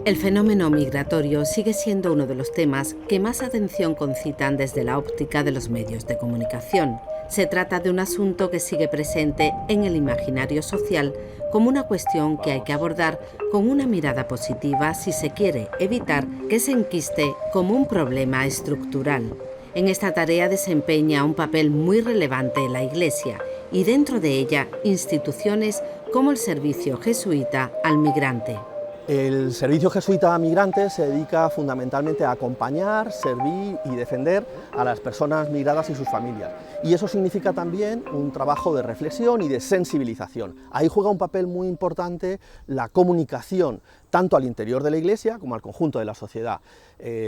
El fenómeno migratorio sigue siendo uno de los temas que más atención concitan desde la óptica de los medios de comunicación. Se trata de un asunto que sigue presente en el imaginario social como una cuestión que hay que abordar con una mirada positiva si se quiere evitar que se enquiste como un problema estructural. En esta tarea desempeña un papel muy relevante la Iglesia y dentro de ella instituciones como el Servicio Jesuita al Migrante. El Servicio Jesuita a Migrantes se dedica fundamentalmente a acompañar, servir y defender a las personas migradas y sus familias. Y eso significa también un trabajo de reflexión y de sensibilización. Ahí juega un papel muy importante la comunicación, tanto al interior de la Iglesia como al conjunto de la sociedad.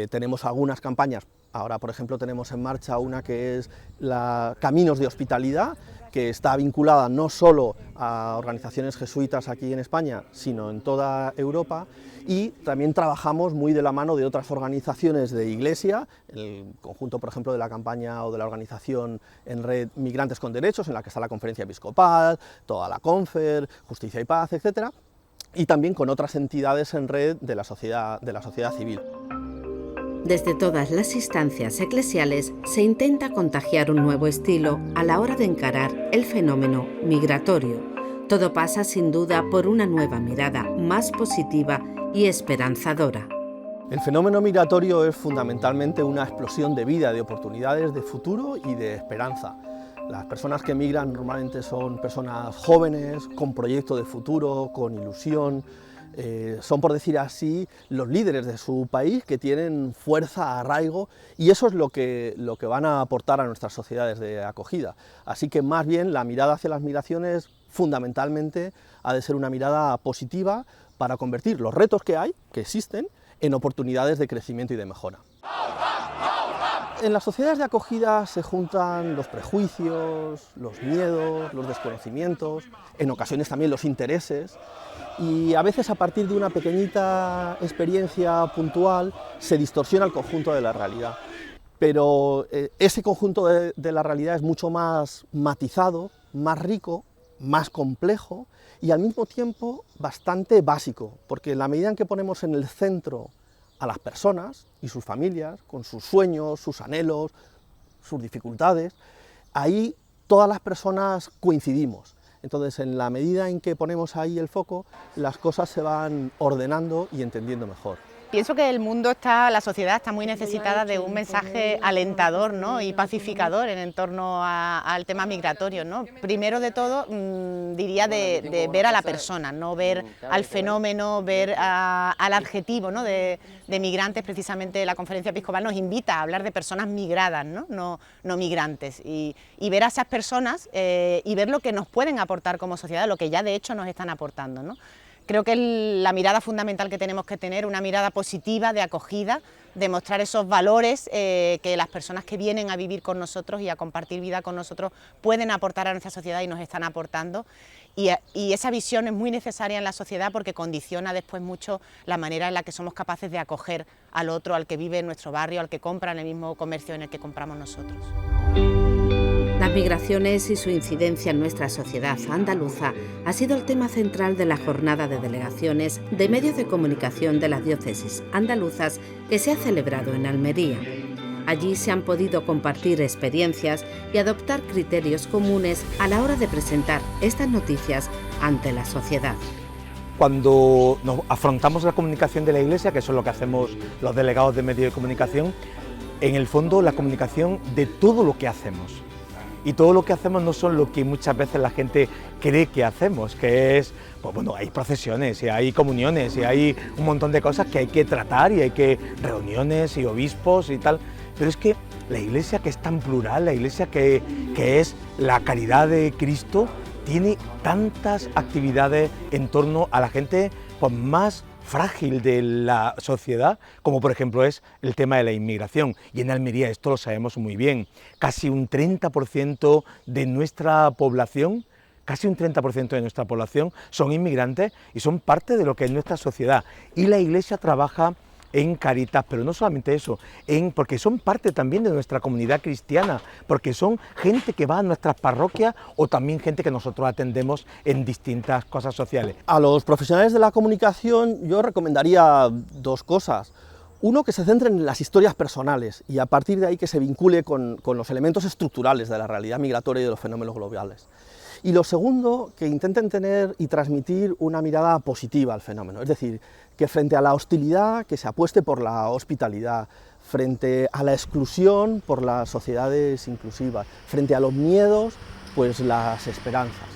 Tenemos algunas campañas, ahora por ejemplo tenemos en marcha una que es la Caminos de Hospitalidad, que está vinculada no solo a organizaciones jesuitas aquí en España, sino en toda Europa, y también trabajamos muy de la mano de otras organizaciones de Iglesia, el conjunto, por ejemplo, de la campaña o de la organización en red Migrantes con Derechos, en la que está la Conferencia Episcopal, toda la Confer, Justicia y Paz, etc., y también con otras entidades en red de la sociedad civil. Desde todas las instancias eclesiales se intenta contagiar un nuevo estilo a la hora de encarar el fenómeno migratorio. Todo pasa sin duda por una nueva mirada más positiva y esperanzadora. El fenómeno migratorio es fundamentalmente una explosión de vida, de oportunidades, de futuro y de esperanza. Las personas que migran normalmente son personas jóvenes, con proyecto de futuro, con ilusión. Son, por decir así, los líderes de su país, que tienen fuerza, arraigo, y eso es lo que van a aportar a nuestras sociedades de acogida. Así que más bien la mirada hacia las migraciones fundamentalmente ha de ser una mirada positiva para convertir los retos que hay, que existen, en oportunidades de crecimiento y de mejora. En las sociedades de acogida se juntan los prejuicios, los miedos, los desconocimientos, en ocasiones también los intereses, y a veces a partir de una pequeñita experiencia puntual se distorsiona el conjunto de la realidad. Pero ese conjunto de la realidad es mucho más matizado, más rico, más complejo y al mismo tiempo bastante básico, porque en la medida en que ponemos en el centro a las personas y sus familias, con sus sueños, sus anhelos, sus dificultades, ahí todas las personas coincidimos. Entonces, en la medida en que ponemos ahí el foco, las cosas se van ordenando y entendiendo mejor. Pienso que la sociedad está muy necesitada de un mensaje alentador, ¿no?, y pacificador en torno al tema migratorio, ¿no? Primero de todo, diría de ver a la persona, no ver al fenómeno, ver al adjetivo, ¿no?, de migrantes. Precisamente la Conferencia Episcopal nos invita a hablar de personas migradas, no migrantes, y ver a esas personas y ver lo que nos pueden aportar como sociedad, lo que ya de hecho nos están aportando, ¿no? Creo que la mirada fundamental que tenemos que tener, una mirada positiva, de acogida, de mostrar esos valores que las personas que vienen a vivir con nosotros y a compartir vida con nosotros pueden aportar a nuestra sociedad y nos están aportando. Y esa visión es muy necesaria en la sociedad porque condiciona después mucho la manera en la que somos capaces de acoger al otro, al que vive en nuestro barrio, al que compra en el mismo comercio en el que compramos nosotros. Las migraciones y su incidencia en nuestra sociedad andaluza ha sido el tema central de la jornada de delegaciones de medios de comunicación de las diócesis andaluzas que se ha celebrado en Almería. Allí se han podido compartir experiencias y adoptar criterios comunes a la hora de presentar estas noticias ante la sociedad. Cuando nos afrontamos la comunicación de la Iglesia, que eso es lo que hacemos los delegados de medios de comunicación, en el fondo la comunicación de todo lo que hacemos. Y todo lo que hacemos no son lo que muchas veces la gente cree que hacemos, que es, pues bueno, hay procesiones y hay comuniones y hay un montón de cosas que hay que tratar y hay que reuniones y obispos y tal, pero es que la Iglesia, que es tan plural, la Iglesia que es la caridad de Cristo, tiene tantas actividades en torno a la gente pues, más frágil de la sociedad, como por ejemplo es el tema de la inmigración. Y en Almería esto lo sabemos muy bien, casi un 30% de nuestra población, son inmigrantes y son parte de lo que es nuestra sociedad. Y la Iglesia trabaja en Cáritas, pero no solamente eso, porque son parte también de nuestra comunidad cristiana, porque son gente que va a nuestras parroquias o también gente que nosotros atendemos en distintas cosas sociales. A los profesionales de la comunicación yo recomendaría dos cosas. Uno, que se centren en las historias personales y a partir de ahí que se vincule con los elementos estructurales de la realidad migratoria y de los fenómenos globales. Y lo segundo, que intenten tener y transmitir una mirada positiva al fenómeno, es decir, que frente a la hostilidad, que se apueste por la hospitalidad, frente a la exclusión, por las sociedades inclusivas, frente a los miedos, pues las esperanzas.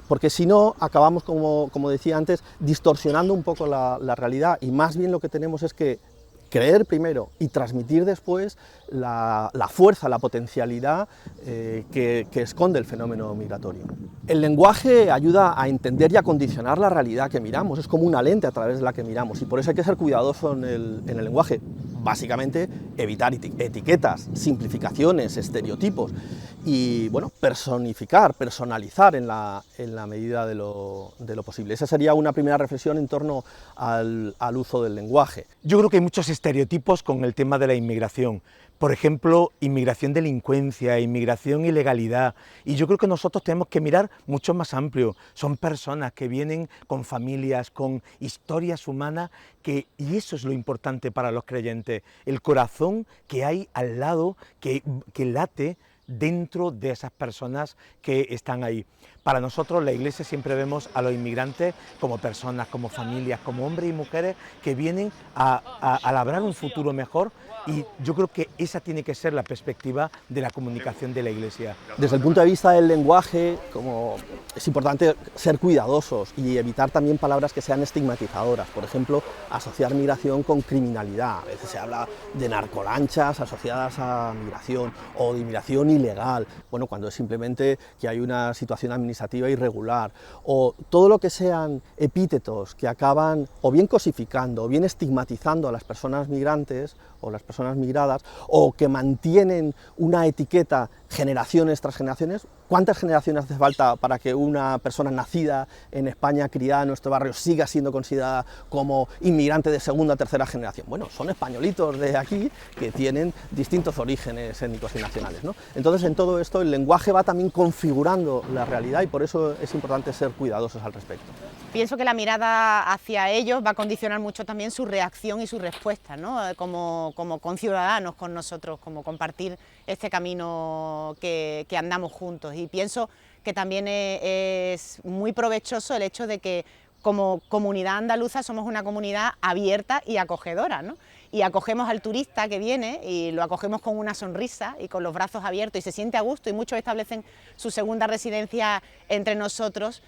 Porque si no, acabamos, como decía antes, distorsionando un poco la realidad, y más bien lo que tenemos es que creer primero y transmitir después la fuerza, la potencialidad que esconde el fenómeno migratorio. El lenguaje ayuda a entender y a condicionar la realidad que miramos, es como una lente a través de la que miramos, y por eso hay que ser cuidadoso en el lenguaje. Básicamente, evitar etiquetas, simplificaciones, estereotipos y, bueno, personificar, personalizar en la medida de lo posible. Esa sería una primera reflexión en torno al uso del lenguaje. Yo creo que hay muchos estereotipos con el tema de la inmigración. Por ejemplo, inmigración delincuencia, inmigración ilegalidad, y yo creo que nosotros tenemos que mirar mucho más amplio. Son personas que vienen con familias, con historias humanas, y eso es lo importante para los creyentes, el corazón que hay al lado, que late dentro de esas personas que están ahí. Para nosotros, la Iglesia, siempre vemos a los inmigrantes como personas, como familias, como hombres y mujeres que vienen a labrar un futuro mejor, y yo creo que esa tiene que ser la perspectiva de la comunicación de la Iglesia. Desde el punto de vista del lenguaje, es importante ser cuidadosos y evitar también palabras que sean estigmatizadoras. Por ejemplo, asociar migración con criminalidad. A veces se habla de narcolanchas asociadas a migración o de inmigración ilegal, bueno, cuando es simplemente que hay una situación administrativa irregular, o todo lo que sean epítetos que acaban o bien cosificando o bien estigmatizando a las personas migrantes o las personas migradas, o que mantienen una etiqueta generaciones tras generaciones. ¿Cuántas generaciones hace falta para que una persona nacida en España, criada en nuestro barrio, siga siendo considerada como inmigrante de segunda o tercera generación? Bueno, son españolitos de aquí que tienen distintos orígenes étnicos y nacionales, ¿no? Entonces, en todo esto, el lenguaje va también configurando la realidad, y por eso es importante ser cuidadosos al respecto. Pienso que la mirada hacia ellos va a condicionar mucho también su reacción y su respuesta, ¿no? Como conciudadanos con nosotros, como compartir este camino que andamos juntos. Y pienso que también es muy provechoso el hecho de que como comunidad andaluza somos una comunidad abierta y acogedora, ¿no? Y acogemos al turista que viene y lo acogemos con una sonrisa y con los brazos abiertos y se siente a gusto, y muchos establecen su segunda residencia entre nosotros.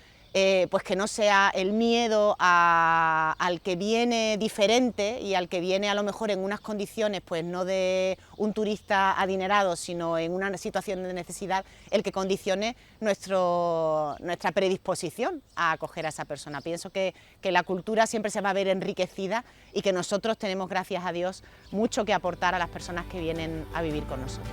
Pues que no sea el miedo al que viene diferente y al que viene a lo mejor en unas condiciones pues no de un turista adinerado, sino en una situación de necesidad, el que condicione nuestra predisposición a acoger a esa persona. Pienso que la cultura siempre se va a ver enriquecida y que nosotros tenemos, gracias a Dios, mucho que aportar a las personas que vienen a vivir con nosotros.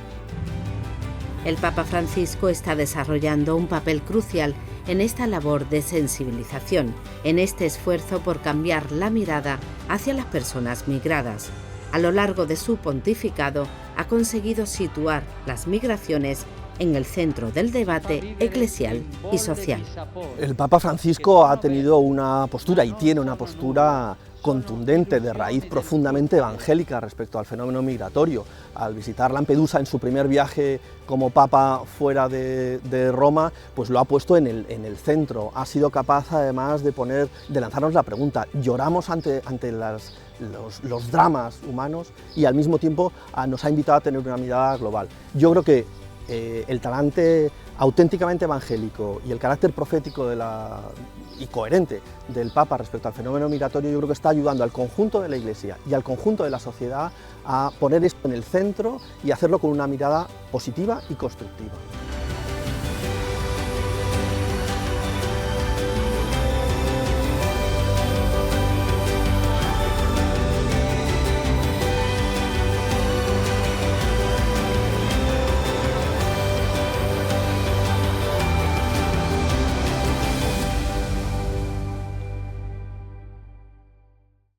El Papa Francisco está desarrollando un papel crucial en esta labor de sensibilización, en este esfuerzo por cambiar la mirada hacia las personas migradas. A lo largo de su pontificado ha conseguido situar las migraciones en el centro del debate eclesial y social. El Papa Francisco ha tenido una postura y tiene una postura contundente, de raíz profundamente evangélica respecto al fenómeno migratorio. Al visitar Lampedusa en su primer viaje como Papa fuera de Roma, pues lo ha puesto en el centro. Ha sido capaz además de lanzarnos la pregunta: lloramos ante los dramas humanos, y al mismo tiempo nos ha invitado a tener una mirada global. Yo creo que el talante auténticamente evangélico y el carácter profético y coherente del Papa respecto al fenómeno migratorio, yo creo que está ayudando al conjunto de la Iglesia y al conjunto de la sociedad a poner esto en el centro y hacerlo con una mirada positiva y constructiva.